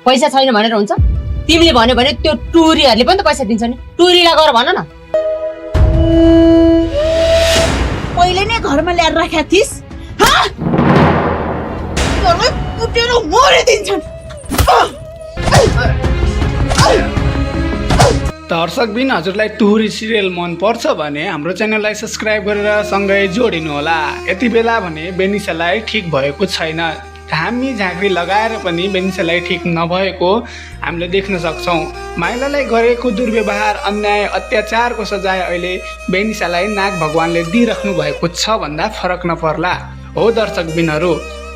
पैसा छैन भनेर हुन्छ? तिमीले भन्यो भने त्यो टुरीहरूले पनि त पैसा दिन्छ नि, टुरीलाई गएर भन न। पहिले नै घरमा ल्याएर राखेका थिइस्, घरमै कुटेर मरिदिन्छन्। दर्शकबिन हजुरलाई टुरी सिरियल मन पर्छ भने हाम्रो च्यानललाई सब्स्क्राइब गरेर सँगै जोडिनु होला। यति बेला भने बेनिसालाई ठिक भएको छैन, घामी झाँक्री लगाएर पनि बेनिसालाई ठिक नभएको हामीले देख्न सक्छौँ। माइलालाई गरेको दुर्व्यवहार, अन्याय, अत्याचारको सजाय अहिले बेनिसालाई नाग भगवानले दिइराख्नु भएको छ भन्दा फरक नपर्ला। हो दर्शकबिनहरू,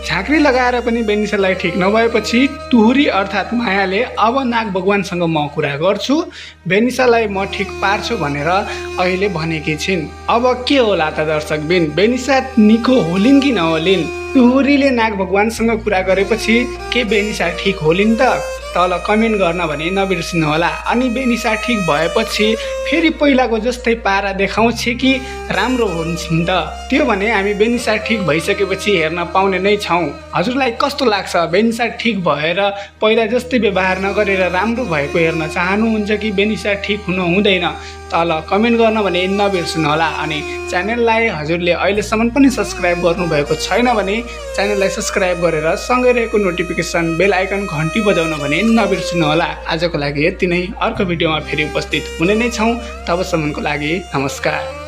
झाँक्री लगाएर पनि बेनिसालाई ठिक नभएपछि टुहुरी अर्थात् मायाले अब नाग भगवानसँग म कुरा गर्छु, बेनिसालाई म ठिक पार्छु भनेर अहिले भनेकी छिन्। अब के होला त दर्शकबिन, बेनिसा निको होलिन् कि नहोलिन्? टुहुरीले नाग भगवानसँग कुरा गरेपछि के बेनिसा ठिक होलिन् त? तल कमेन्ट गर्न भने नबिर्सिनु होला। अनि बेनिसा ठिक भएपछि फेरि पहिलाको जस्तै पारा देखाउँछ कि राम्रो हुन्छन् त? त्यो भने हामी बेनिसा ठिक भइसकेपछि हेर्न पाउने नै छौँ। हजुरलाई कस्तो लाग्छ? बेनिसा ठिक भएर पहिला जस्तै व्यवहार नगरेर राम्रो भएको हेर्न चाहनुहुन्छ कि बेनिसा ठिक हुनु हुँदैन? तल कमेन्ट गर्न भने नबिर्सिनु होला। अनि च्यानललाई हजुरले अहिलेसम्म पनि सब्स्क्राइब गर्नुभएको छैन भने च्यानललाई सब्स्क्राइब गरेर सँगै रहेको नोटिफिकेसन बेल आइकन घन्टी बजाउन भने नबिर्सिनु होला। आजको लागि यति नै, अर्को भिडियोमा फेरि उपस्थित हुने नै छौँ। तबसम्मको लागि नमस्कार।